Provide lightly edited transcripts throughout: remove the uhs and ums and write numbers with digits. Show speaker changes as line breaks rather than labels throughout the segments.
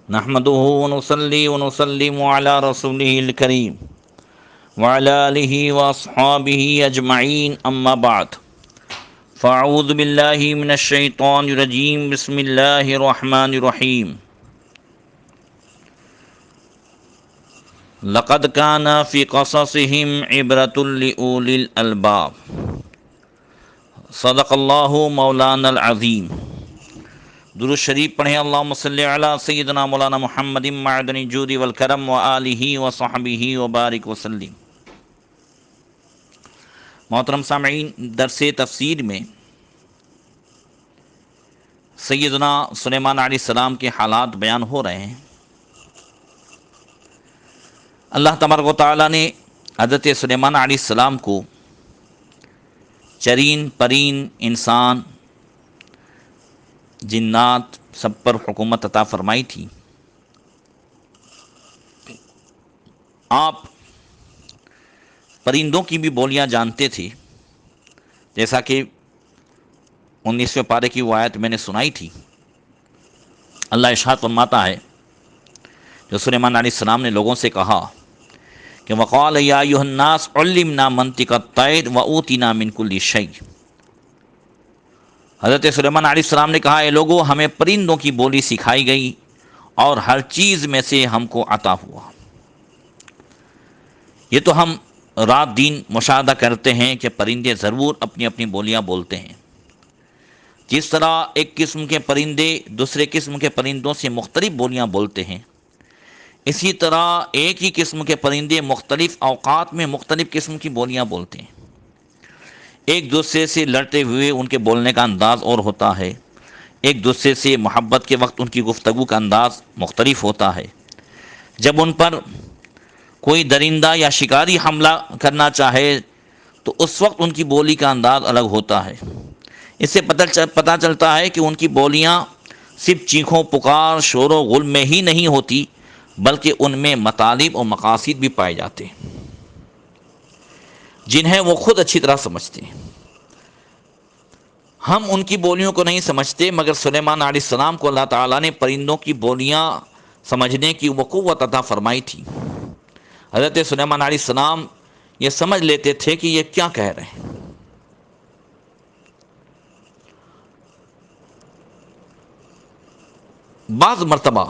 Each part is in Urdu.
نحمده ونصلي ونسلم على رسوله الكريم وعلى آله وأصحابه أجمعين أما بعد فأعوذ بالله من الشيطان الرجيم بسم الله الرحمن الرحيم لقد كان في قصصهم عبرة لأولي الألباب صدق الله مولانا العظيم۔ درود شریف پڑھیں، اللہم صلی علی سیدنا مولانا محمد معدن الجود والکرم وآلہ وصحبہ وبارک وسلم۔ محترم سامعین، درس تفسیر میں سیدنا سلیمان علیہ السلام کے حالات بیان ہو رہے ہیں۔ اللہ تبارک و تعالیٰ نے حضرت سلیمان علیہ السلام کو چرین پرین انسان جنات سب پر حکومت عطا فرمائی تھی۔ آپ پرندوں کی بھی بولیاں جانتے تھے، جیسا کہ 19ویں پارے کی وہ آیت میں نے سنائی تھی۔ اللہ ارشاد فرماتا ہے، جو سلیمان علیہ السلام نے لوگوں سے کہا کہ وقال یا ایھا الناس علمنا منطق الطیر واوتینا من کل شیء۔ حضرت سلیمان علیہ السلام نے کہا، اے لوگو، ہمیں پرندوں کی بولی سکھائی گئی اور ہر چیز میں سے ہم کو عطا ہوا۔ یہ تو ہم رات دن مشاہدہ کرتے ہیں کہ پرندے ضرور اپنی اپنی بولیاں بولتے ہیں۔ جس طرح ایک قسم کے پرندے دوسرے قسم کے پرندوں سے مختلف بولیاں بولتے ہیں، اسی طرح ایک ہی قسم کے پرندے مختلف اوقات میں مختلف قسم کی بولیاں بولتے ہیں۔ ایک دوسرے سے لڑتے ہوئے ان کے بولنے کا انداز اور ہوتا ہے، ایک دوسرے سے محبت کے وقت ان کی گفتگو کا انداز مختلف ہوتا ہے۔ جب ان پر کوئی درندہ یا شکاری حملہ کرنا چاہے تو اس وقت ان کی بولی کا انداز الگ ہوتا ہے۔ اس سے پتہ چلتا ہے کہ ان کی بولیاں صرف چیخوں پکار شور و غل میں ہی نہیں ہوتی، بلکہ ان میں مطالب اور مقاصد بھی پائے جاتے ہیں جنہیں وہ خود اچھی طرح سمجھتے ہیں۔ ہم ان کی بولیوں کو نہیں سمجھتے، مگر سلیمان علیہ السلام کو اللہ تعالیٰ نے پرندوں کی بولیاں سمجھنے کی وہ قوت عطا فرمائی تھی۔ حضرت سلیمان علیہ السلام یہ سمجھ لیتے تھے کہ یہ کیا کہہ رہے ہیں۔ بعض مرتبہ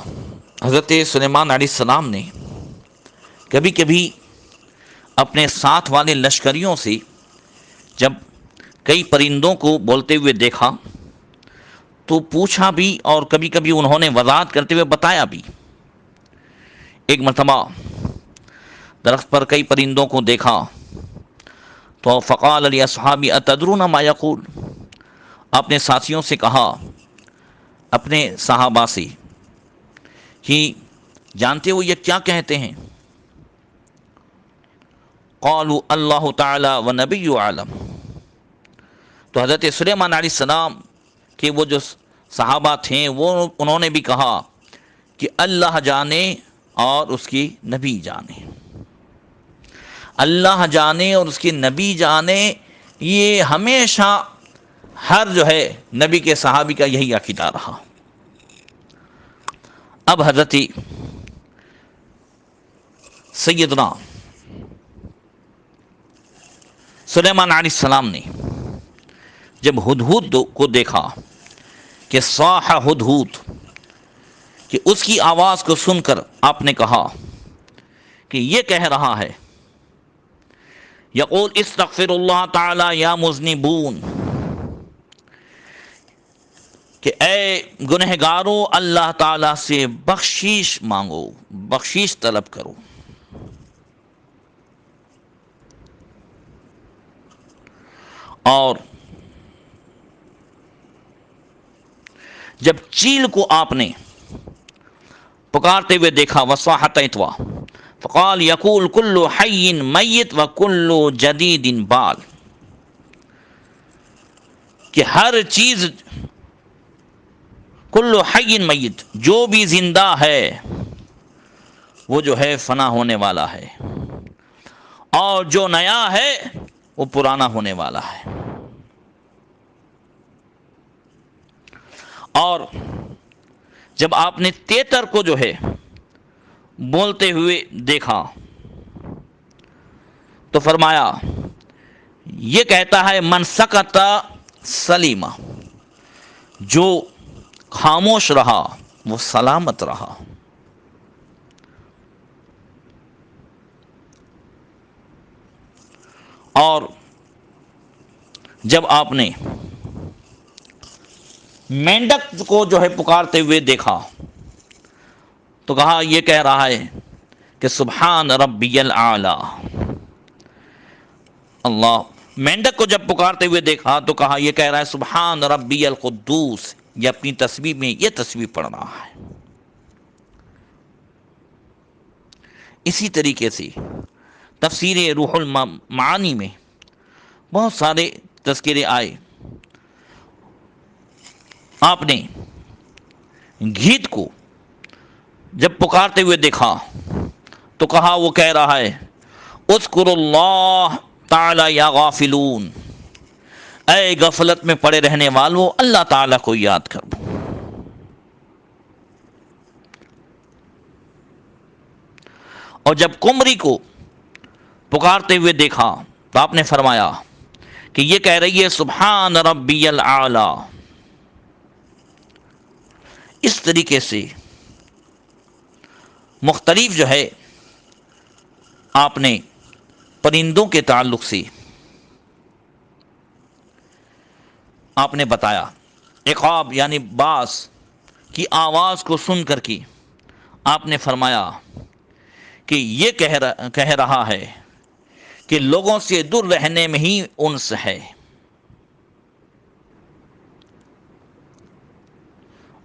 حضرت سلیمان علیہ السلام نے کبھی کبھی اپنے ساتھ والے لشکریوں سے جب کئی پرندوں کو بولتے ہوئے دیکھا تو پوچھا بھی، اور کبھی کبھی انہوں نے وضاحت کرتے ہوئے بتایا بھی۔ ایک مرتبہ درخت پر کئی پرندوں کو دیکھا تو فقال لاصحابی اتدرون ما یقول، اپنے ساتھیوں سے کہا، اپنے صحابہ سے، کہ جانتے ہو یہ کیا کہتے ہیں؟ قالوا اللہ تعالی و نبی عالم۔ تو حضرت سلیمان علیہ السلام کے وہ جو صحابہ تھے انہوں نے بھی کہا کہ اللہ جانے اور اس کی نبی جانے۔ اللہ جانے اور اس کی نبی جانے، یہ ہمیشہ ہر نبی کے صحابی کا یہی عقیدہ رہا۔ اب حضرت سیدنا سلیمان علیہ السلام نے جب ہدہد کو دیکھا کہ صاح ہدہد، کہ اس کی آواز کو سن کر آپ نے کہا کہ یہ کہہ رہا ہے، یقول استغفر اللہ تعالی یا مذنبون، کہ اے گنہگارو اللہ تعالیٰ سے بخشش مانگو، بخشش طلب کرو۔ اور جب چیل کو آپ نے پکارتے ہوئے دیکھا، وصاحت اتوا فقال یقول کل حی میت و کل جدید بال، کہ ہر چیز، کل حی میت، جو بھی زندہ ہے وہ فنا ہونے والا ہے، اور جو نیا ہے وہ پرانا ہونے والا ہے۔ اور جب آپ نے تیتر کو جو ہے بولتے ہوئے دیکھا تو فرمایا یہ کہتا ہے من سکت سلیما، جو خاموش رہا وہ سلامت رہا۔ اور جب آپ نے مینڈک کو جو ہے پکارتے ہوئے دیکھا تو کہا یہ کہہ رہا ہے کہ سبحان ربی الاعلی۔ اللہ، مینڈک کو جب پکارتے ہوئے دیکھا تو کہا یہ کہہ رہا ہے سبحان ربی القدوس، یہ اپنی تسبیح میں یہ تسبیح پڑھ رہا ہے۔ اسی طریقے سے تفسیر روح المعانی میں بہت سارے تذکرے آئے۔ آپ نے گھیت کو جب پکارتے ہوئے دیکھا تو کہا وہ کہہ رہا ہے اذکروا اللہ تعالی یا غافلون، اے غفلت میں پڑے رہنے والوں اللہ تعالیٰ کو یاد کرو۔ اور جب قمری کو پکارتے ہوئے دیکھا تو آپ نے فرمایا کہ یہ کہہ رہی ہے سبحان ربی الاعلی۔ اس طریقے سے مختلف جو ہے آپ نے پرندوں کے تعلق سے آپ نے بتایا۔ عقاب یعنی باز کی آواز کو سن کر کے آپ نے فرمایا کہ یہ کہہ رہا ہے کہ لوگوں سے دور رہنے میں ہی انس ہے۔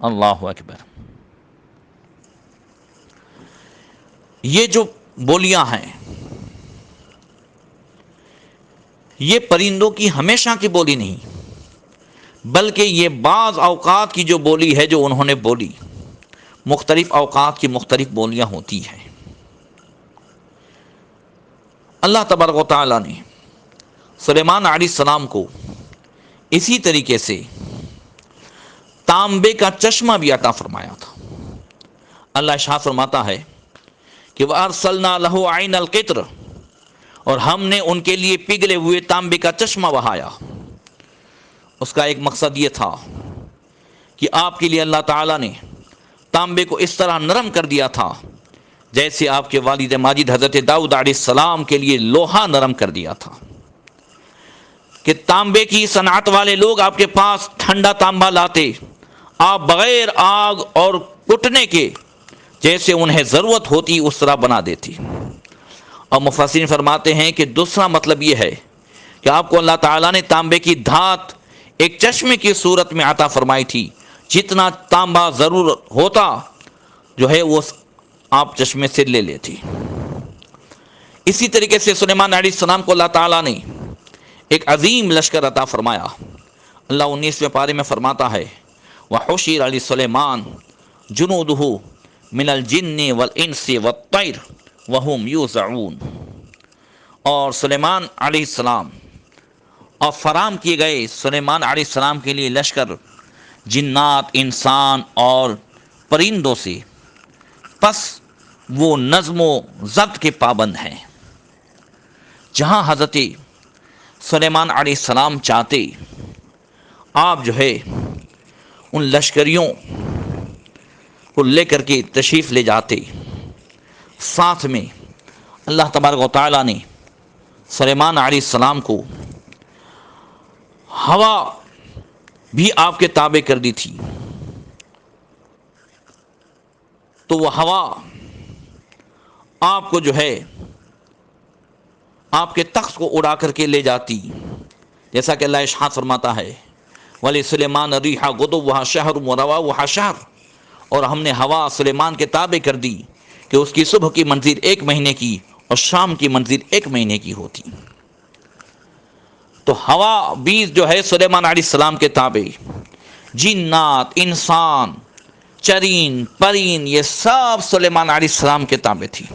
اللہ اکبر۔ یہ جو بولیاں ہیں یہ پرندوں کی ہمیشہ کی بولی نہیں، بلکہ یہ بعض اوقات کی جو بولی ہے جو انہوں نے بولی، مختلف اوقات کی مختلف بولیاں ہوتی ہیں۔ اللہ تبارک و تعالیٰ نے سلیمان علیہ السلام کو اسی طریقے سے تانبے کا چشمہ بھی عطا فرمایا تھا۔ اللہ ارشاد فرماتا ہے کہ وَأَرْسَلْنَا لَهُ عَيْنَ الْقِطْرِ، اور ہم نے ان کے لیے پگھلے ہوئے تانبے کا چشمہ بہایا۔ اس کا ایک مقصد یہ تھا کہ آپ کے لیے اللہ تعالیٰ نے تانبے کو اس طرح نرم کر دیا تھا جیسے آپ کے والد ماجد حضرت داؤد علیہ السلام کے لیے لوہا نرم کر دیا تھا، کہ تانبے کی صنعت والے لوگ آپ کے پاس ٹھنڈا تانبا لاتے، آپ بغیر آگ اور کٹنے کے جیسے انہیں ضرورت ہوتی اس طرح بنا دیتی۔ اور مفسرین فرماتے ہیں کہ دوسرا مطلب یہ ہے کہ آپ کو اللہ تعالیٰ نے تانبے کی دھات ایک چشمے کی صورت میں عطا فرمائی تھی، جتنا تانبا ضرور ہوتا جو ہے وہ آپ چشمے سے لے لیتی۔ اسی طریقے سے سلیمان علیہ السلام کو اللہ تعالیٰ نے ایک عظیم لشکر عطا فرمایا۔ اللہ 19ویں پارے میں فرماتا ہے وَحُشِرَ لِسُلَیمَانَ جُنُودُهُ مِنَ الْجِنِّ وَالْإِنسِ وَالطَّيْرِ وَهُمْ يُوزَعُونَ، اور سلیمان علیہ السلام اور فراہم کیے گئے سلیمان علیہ السلام کے لیے لشکر جنات، انسان اور پرندوں سے، پس وہ نظم و ضبط کے پابند ہیں۔ جہاں حضرت سلیمان علیہ السلام چاہتے آپ جو ہے ان لشکریوں کو لے کر کے تشریف لے جاتے۔ ساتھ میں اللہ تبارک و تعالیٰ نے سلیمان علیہ السلام کو ہوا بھی آپ کے تابع کر دی تھی، تو وہ ہوا آپ کو جو ہے آپ کے تخت کو اڑا کر کے لے جاتی، جیسا کہ اللہ ارشاد فرماتا ہے وَلِسُلَیمَانَ الرِّیحَ غُدُوُّهَا شَهْرٌ وَرَوَاحُهَا شَهْرٌ، اور ہم نے ہوا سلیمان کے تابع کر دی کہ اس کی صبح کی منزل 1 مہینے کی اور شام کی منزل 1 مہینے کی ہوتی۔ تو ہوا بھی جو ہے سلیمان علیہ السلام کے تابع، جنات، انسان، چرین، پرین، یہ سب سلیمان علیہ السلام کے تابع تھی۔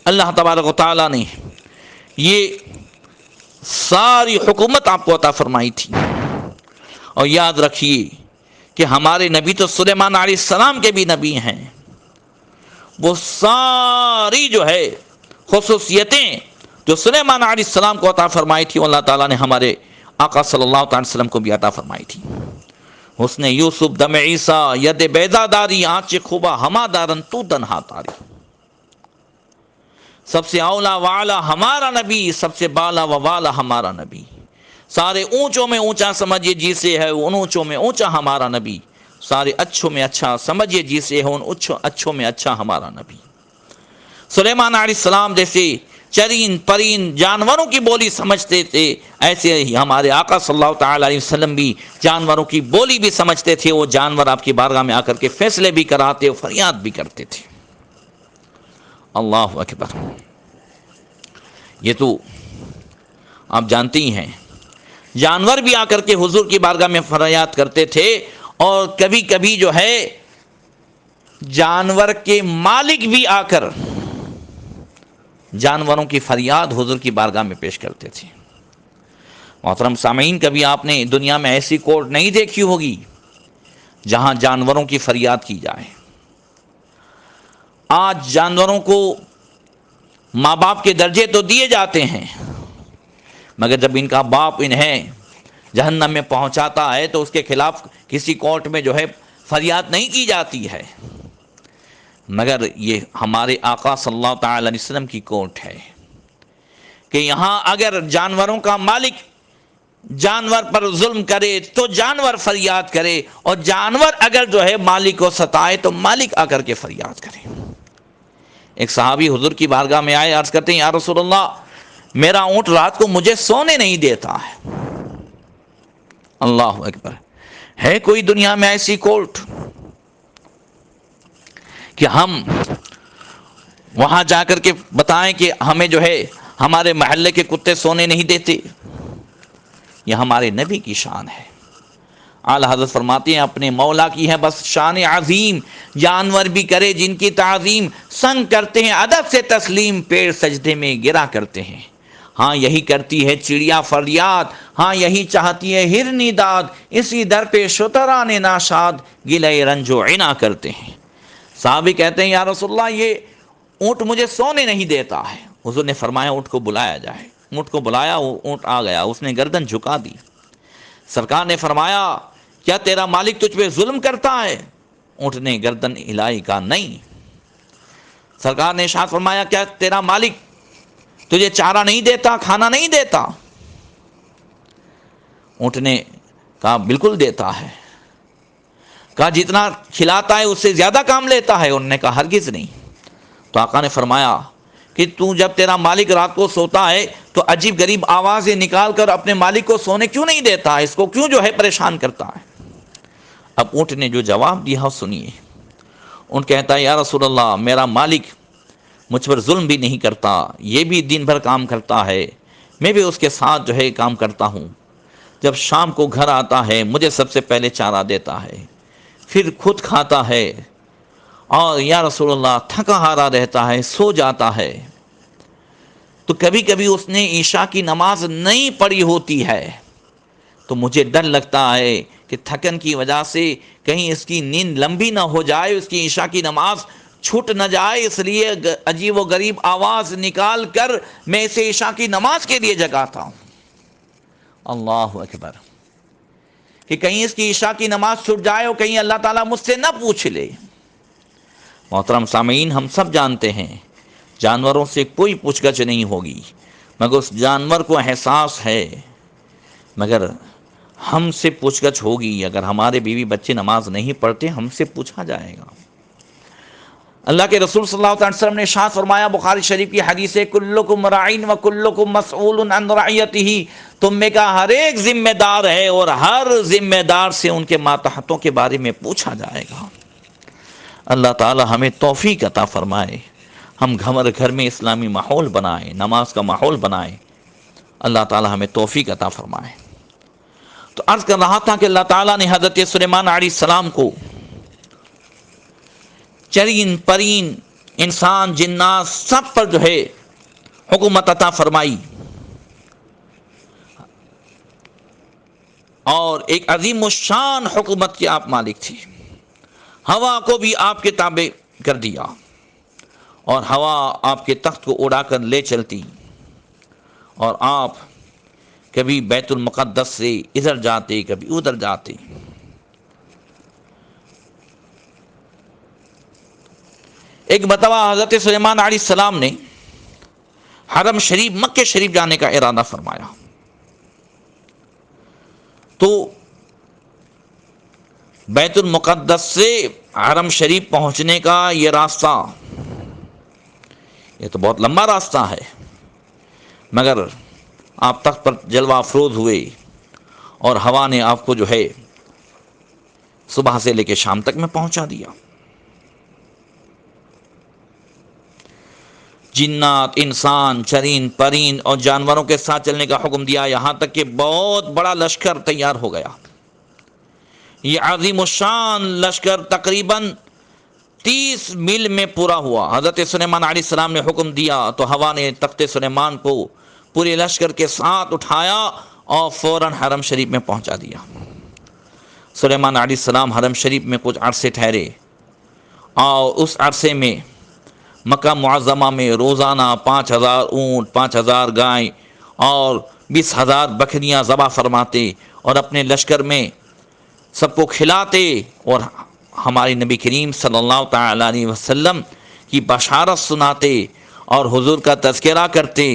اللہ تبارک و تعالیٰ نے یہ ساری حکومت آپ کو عطا فرمائی تھی۔ اور یاد رکھیے کہ ہمارے نبی تو سلیمان علیہ السلام کے بھی نبی ہیں، وہ ساری جو ہے خصوصیتیں جو سلیمان علیہ السلام کو عطا فرمائی تھی، اللہ تعالیٰ نے ہمارے آقا صلی اللہ علیہ وسلم کو بھی عطا فرمائی تھی۔ حسن یوسف دم عیسیٰ ید بیضا داری، آنچ خوبا ہما دارن تو دنہا تاری۔ سب سے اولا والا ہمارا نبی، سب سے بالا و والا ہمارا نبی، سارے اونچوں میں اونچا سمجھیے جسے ہے ان اونچوں میں اونچا ہمارا نبی، سارے اچھوں میں اچھا سمجھیے جسے ہے ان اچھوں میں اچھا ہمارا نبی۔ سلیمان علیہ السلام جیسے چرین پرین جانوروں کی بولی سمجھتے تھے، ایسے ہی ہمارے آقا صلی اللہ تعالی علیہ وسلم بھی جانوروں کی بولی بھی سمجھتے تھے۔ وہ جانور آپ کی بارگاہ میں آ کر کے فیصلے بھی کراتے اور فریاد بھی کرتے تھے۔ اللہ اکبر۔ یہ تو آپ جانتے ہی ہیں، جانور بھی آ کر کے حضور کی بارگاہ میں فریاد کرتے تھے، اور کبھی کبھی جو ہے جانور کے مالک بھی آ کر جانوروں کی فریاد حضور کی بارگاہ میں پیش کرتے تھے۔ محترم سامعین، کبھی آپ نے دنیا میں ایسی کورٹ نہیں دیکھی ہوگی جہاں جانوروں کی فریاد کی جائے۔ آج جانوروں کو ماں باپ کے درجے تو دیے جاتے ہیں، مگر جب ان کا باپ انہیں جہنم میں پہنچاتا ہے تو اس کے خلاف کسی کورٹ میں جو ہے فریاد نہیں کی جاتی ہے، مگر یہ ہمارے آقا صلی اللہ تعالی علیہ وسلم کی کورٹ ہے کہ یہاں اگر جانوروں کا مالک جانور پر ظلم کرے تو جانور فریاد کرے، اور جانور اگر جو ہے مالک کو ستائے تو مالک آ کر کے فریاد کرے۔ ایک صحابی حضور کی بارگاہ میں آئے، عرض کرتے ہیں یا رسول اللہ، میرا اونٹ رات کو مجھے سونے نہیں دیتا ہے۔ اللہ اکبر۔ ہے کوئی دنیا میں ایسی کورٹ کہ ہم وہاں جا کر کے بتائیں کہ ہمیں جو ہے ہمارے محلے کے کتے سونے نہیں دیتے؟ یہ ہمارے نبی کی شان ہے۔ اعلیٰ حضرت فرماتے ہیں اپنے مولا کی ہے بس شان عظیم، جانور بھی کرے جن کی تعظیم، سنگ کرتے ہیں ادب سے تسلیم، پیر سجدے میں گرا کرتے ہیں۔ ہاں یہی کرتی ہے چڑیا فریاد، ہاں یہی چاہتی ہے ہرنی داد، اسی در پہ شتران ناشاد گلے رنج و عنا کرتے ہیں۔ صحابی کہتے ہیں یا رسول اللہ، یہ اونٹ مجھے سونے نہیں دیتا ہے۔ حضور نے فرمایا اونٹ کو بلایا جائے۔ اونٹ کو بلایا، وہ اونٹ آ گیا، اس نے گردن جھکا دی۔ سرکار نے فرمایا کیا تیرا مالک تجھ پہ ظلم کرتا ہے؟ اونٹ نے گردن ہلائی، کہا نہیں۔ سرکار نے ارشاد فرمایا کیا تیرا مالک تجھے چارہ نہیں دیتا، کھانا نہیں دیتا؟ اونٹ نے کہا بالکل دیتا ہے۔ کہا جتنا کھلاتا ہے اس سے زیادہ کام لیتا ہے؟ انہوں نے کہا ہرگز نہیں۔ تو آقا نے فرمایا کہ تو جب تیرا مالک رات کو سوتا ہے تو عجیب غریب آوازیں نکال کر اپنے مالک کو سونے کیوں نہیں دیتا ہے؟ اس کو کیوں جو ہے پریشان کرتا ہے؟ اب اونٹ نے جو جواب دیا سنیے۔ اونٹ کہتا ہے یا رسول اللہ، میرا مالک مجھ پر ظلم بھی نہیں کرتا، یہ بھی دن بھر کام کرتا ہے، میں بھی اس کے ساتھ جو ہے کام کرتا ہوں۔ جب شام کو گھر آتا ہے مجھے سب سے پہلے چارہ دیتا ہے، پھر خود کھاتا ہے، اور یا رسول اللہ تھکا ہارا رہتا ہے، سو جاتا ہے۔ تو کبھی کبھی اس نے عشاء کی نماز نہیں پڑھی ہوتی ہے تو مجھے ڈر لگتا ہے کہ تھکن کی وجہ سے کہیں اس کی نیند لمبی نہ ہو جائے، اس کی عشاء کی نماز چھوٹ نہ جائے، اس لیے عجیب و غریب آواز نکال کر میں اسے عشاء کی نماز کے لیے جگاتا ہوں۔ اللہ اکبر۔ کہ کہیں اس کی عشاء کی نماز چھوٹ جائے اور کہیں اللہ تعالیٰ مجھ سے نہ پوچھ لے۔ محترم سامعین، ہم سب جانتے ہیں جانوروں سے کوئی پوچھ گچھ نہیں ہوگی، مگر اس جانور کو احساس ہے، مگر ہم سے پوچھ گچھ ہوگی۔ اگر ہمارے بیوی بچے نماز نہیں پڑھتے ہم سے پوچھا جائے گا۔ اللہ کے رسول صلی اللہ علیہ وسلم نے ارشاد فرمایا، بخاری شریف کی حدیث ہے، کلکم راعٍ وکلکم مسئول عن رعیتہ، تم میں کا ہر ایک ذمہ دار ہے اور ہر ذمہ دار سے ان کے ماتحتوں کے بارے میں پوچھا جائے گا۔ اللہ تعالی ہمیں توفیق عطا فرمائے، ہم گھر میں اسلامی ماحول بنائیں، نماز کا ماحول بنائیں۔ اللہ تعالی ہمیں توفیق عطا فرمائے۔ تو عرض کر رہا تھا کہ اللہ تعالیٰ نے حضرت سلیمان علیہ السلام کو چرین پرین انسان جنات سب پر جو ہے حکومت عطا فرمائی، اور ایک عظیم الشان حکومت کے آپ مالک تھے. ہوا کو بھی آپ کے تابع کر دیا اور ہوا آپ کے تخت کو اڑا کر لے چلتی اور آپ کبھی بیت المقدس سے ادھر جاتے کبھی ادھر جاتے. ایک مرتبہ حضرت سلیمان علیہ السلام نے حرم شریف مکہ شریف جانے کا ارادہ فرمایا. تو بیت المقدس سے حرم شریف پہنچنے کا یہ راستہ، یہ تو بہت لمبا راستہ ہے، مگر آپ تخت پر جلوہ افروز ہوئے اور ہوا نے آپ کو جو ہے صبح سے لے کے شام تک میں پہنچا دیا. جنات، انسان، چرین پرین اور جانوروں کے ساتھ چلنے کا حکم دیا، یہاں تک کہ بہت بڑا لشکر تیار ہو گیا. یہ عظیم الشان لشکر تقریباً 30 میل میں پورا ہوا. حضرت سلیمان علیہ السلام نے حکم دیا تو ہوا نے تخت سلیمان کو پورے لشکر کے ساتھ اٹھایا اور فوراً حرم شریف میں پہنچا دیا. سلیمان علیہ السلام حرم شریف میں کچھ عرصے ٹھہرے اور اس عرصے میں مکہ معظمہ میں روزانہ 5000 اونٹ، 5000 گائے اور 20,000 بکریاں ذبح فرماتے اور اپنے لشکر میں سب کو کھلاتے اور ہمارے نبی کریم صلی اللہ تعالی علیہ وسلم کی بشارت سناتے اور حضور کا تذکرہ کرتے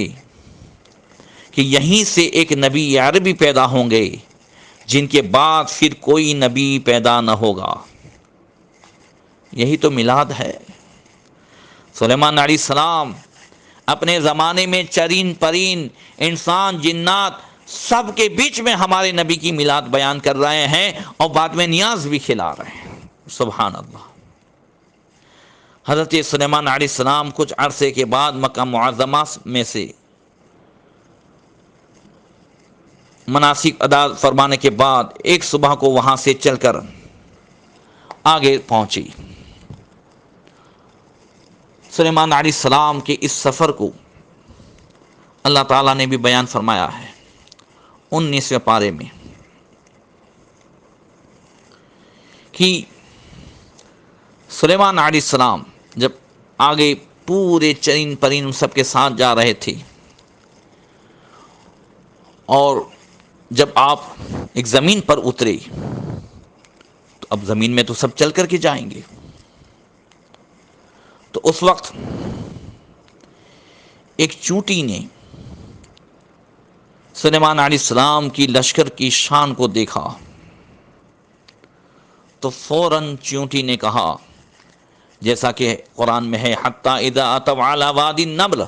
کہ یہیں سے ایک نبی عربی پیدا ہوں گے جن کے بعد پھر کوئی نبی پیدا نہ ہوگا. یہی تو میلاد ہے. سلیمان علیہ السلام اپنے زمانے میں چرین پرین، انسان، جنات سب کے بیچ میں ہمارے نبی کی میلاد بیان کر رہے ہیں اور بعد میں نیاز بھی کھلا رہے ہیں. سبحان اللہ. حضرت سلیمان علیہ السلام کچھ عرصے کے بعد مکہ معظمہ میں سے مناسک ادا فرمانے کے بعد ایک صبح کو وہاں سے چل کر آگے پہنچی. سلیمان علیہ السلام کے اس سفر کو اللہ تعالیٰ نے بھی بیان فرمایا ہے 19ویں پارے میں کہ سلیمان علیہ السلام جب آگے پورے چرین پرین سب کے ساتھ جا رہے تھے اور جب آپ ایک زمین پر اترے تو اب زمین میں تو سب چل کر کے جائیں گے، تو اس وقت ایک چونٹی نے سلیمان علیہ السلام کی لشکر کی شان کو دیکھا تو فوراً چونٹی نے کہا، جیسا کہ قرآن میں ہے، حتی اذا اتوا علی وادی النمل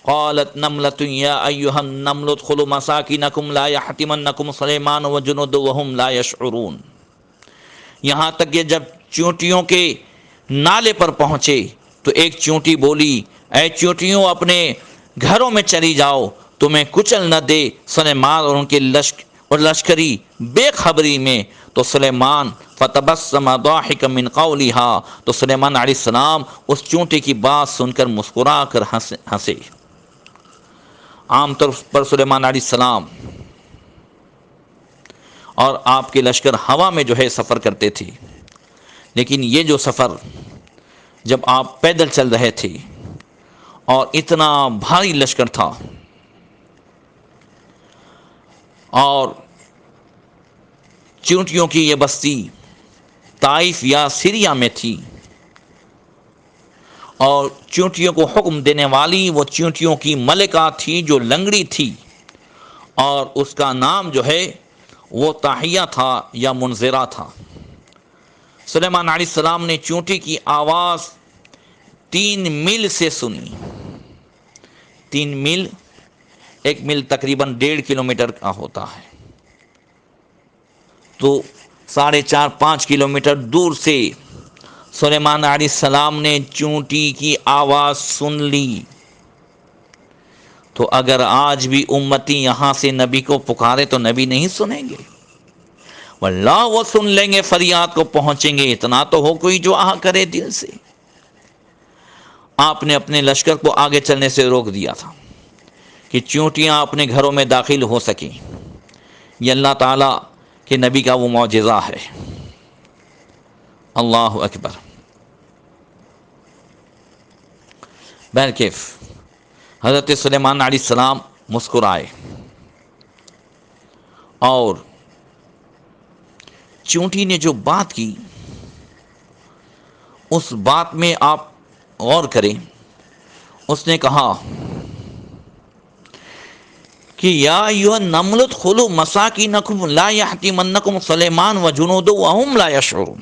قالت نملۃ یا ایھا النمل ادخلوا مساکنکم لا یحطمنکم سلیمان وجنودہ وہم لا یشعرون. یہاں تک کہ جب چونٹیوں کے نالے پر پہنچے تو ایک چونٹی بولی، اے چونٹیوں اپنے گھروں میں چلی جاؤ، تمہیں کچل نہ دے سلیمان اور ان کے لشکری بے خبری میں. تو سلیمان فتبسم ضاحکا من قولها، تو سلیمان علیہ السلام اس چونٹی کی بات سن کر مسکرا کر ہنسے. عام طور پر سلیمان علیہ السلام اور آپ کے لشکر ہوا میں جو ہے سفر کرتے تھے، لیکن یہ جو سفر جب آپ پیدل چل رہے تھے اور اتنا بھاری لشکر تھا اور چونٹیوں کی یہ بستی طائف یا سیریا میں تھی اور چونٹیوں کو حکم دینے والی وہ چونٹیوں کی ملکہ تھی جو لنگڑی تھی اور اس کا نام جو ہے وہ تاہیہ تھا یا منذرہ تھا. سلیمان علیہ السلام نے چونٹی کی آواز 3 میل سے سنی. 3 میل، 1 میل تقریباً 1.5 کلومیٹر کا ہوتا ہے، تو 4.5-5 کلومیٹر دور سے سلیمان علیہ السلام نے چونٹی کی آواز سن لی. تو اگر آج بھی امتی یہاں سے نبی کو پکارے تو نبی نہیں سنیں گے، واللہ وہ سن لیں گے، فریاد کو پہنچیں گے. اتنا تو ہو کوئی جو آہ کرے دل سے. آپ نے اپنے لشکر کو آگے چلنے سے روک دیا تھا کہ چونٹیاں اپنے گھروں میں داخل ہو سکیں. یہ اللہ تعالیٰ کہ نبی کا وہ معجزہ ہے۔ اللہ اکبر۔ بہرکیف حضرت سلیمان علیہ السلام مسکرائے اور چونٹی نے جو بات کی اس بات میں آپ غور کریں۔ اس نے کہا کہ یا ایھا النمل ادخلوا مساکنکم لا یحطمنکم سلیمان وجنودہ وہم لا یشعرون،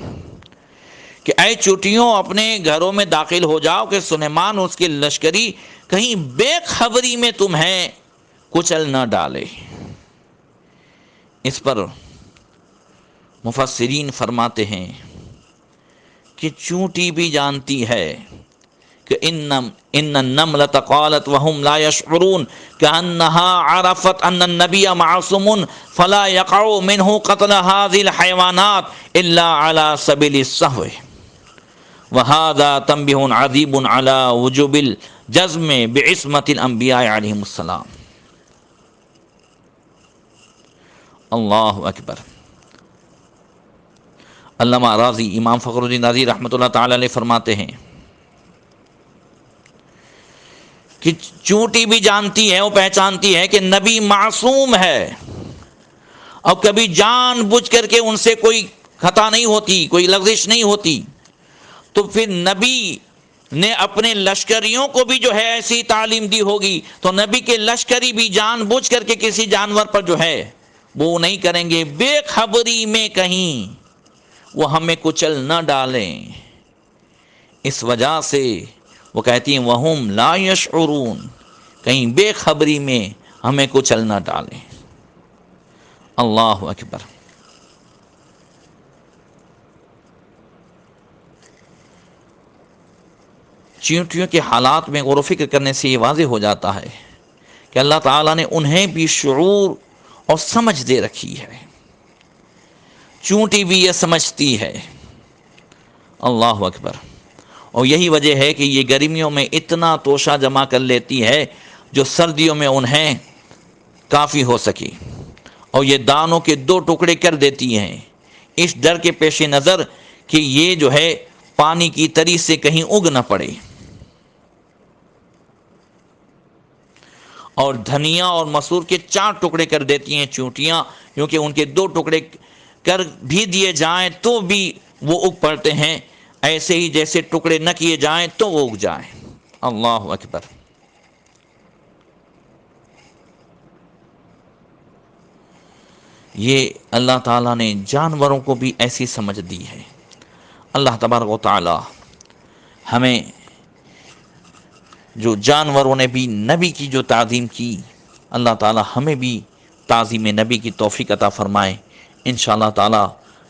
کہ اے چوٹیوں اپنے گھروں میں داخل ہو جاؤ کہ سلیمان اس کے لشکری کہیں بے خبری میں تمہیں کچل نہ ڈالے۔ اس پر مفسرین فرماتے ہیں کہ چونٹی بھی جانتی ہے کہ ان النملۃ قالت وهم لا يشعرون كأنها عرفت ان النبي معصوم فلا يقع منه قتل هذه الحيوانات الا على سبيل السهو، وهذا تنبيه عظيم على وجوب الجزم بعصمة الانبياء عليهم السلام۔ اللہ اکبر۔ علامہ راضی امام فخر الدین رازی رحمۃ اللہ تعالی علیہ فرماتے ہیں کہ چونٹی بھی جانتی ہے، وہ پہچانتی ہے کہ نبی معصوم ہے اور کبھی جان بوجھ کر کے ان سے کوئی خطا نہیں ہوتی، کوئی لغزش نہیں ہوتی، تو پھر نبی نے اپنے لشکریوں کو بھی جو ہے ایسی تعلیم دی ہوگی، تو نبی کے لشکری بھی جان بوجھ کر کے کسی جانور پر جو ہے وہ نہیں کریں گے، بے خبری میں کہیں وہ ہمیں کچل نہ ڈالیں۔ اس وجہ سے وہ کہتی ہیں وَهُمْ لَا يَشْعُرُونَ، کہیں بے خبری میں ہمیں کچل نہ ڈالیں۔ اللہ اکبر۔ چیونٹیوں کے حالات میں غور و فکر کرنے سے یہ واضح ہو جاتا ہے کہ اللہ تعالیٰ نے انہیں بھی شعور اور سمجھ دے رکھی ہے، چونٹی بھی یہ سمجھتی ہے۔ اللہ اکبر۔ اور یہی وجہ ہے کہ یہ گرمیوں میں اتنا توشہ جمع کر لیتی ہے جو سردیوں میں انہیں کافی ہو سکے، اور یہ دانوں کے 2 ٹکڑے کر دیتی ہیں اس ڈر کے پیش نظر کہ یہ جو ہے پانی کی تری سے کہیں اگ نہ پڑے، اور دھنیا اور مسور کے 4 ٹکڑے کر دیتی ہیں چونٹیاں، کیونکہ ان کے 2 ٹکڑے کر بھی دیے جائیں تو بھی وہ اگ پڑتے ہیں، ایسے ہی جیسے ٹکڑے نہ کیے جائیں تو وہ اگ جائیں۔ اللہ اکبر۔ یہ اللہ تعالیٰ نے جانوروں کو بھی ایسی سمجھ دی ہے۔ اللہ تبارک و تعالیٰ ہمیں جو جانوروں نے بھی نبی کی جو تعظیم کی، اللہ تعالیٰ ہمیں بھی تعظیم نبی کی توفیق عطا فرمائے۔ انشاءاللہ تعالیٰ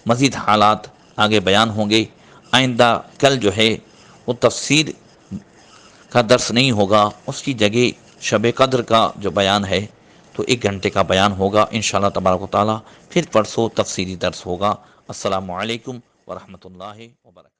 مزید حالات آگے بیان ہوں گے۔ آئندہ کل جو ہے وہ تفسیر کا درس نہیں ہوگا، اس کی جگہ شب قدر کا جو بیان ہے تو 1 گھنٹے کا بیان ہوگا انشاءاللہ تبارک و تعالیٰ۔ پھر پرسوں تفسیری درس ہوگا۔ السلام علیکم ورحمۃ اللہ وبرکاتہ۔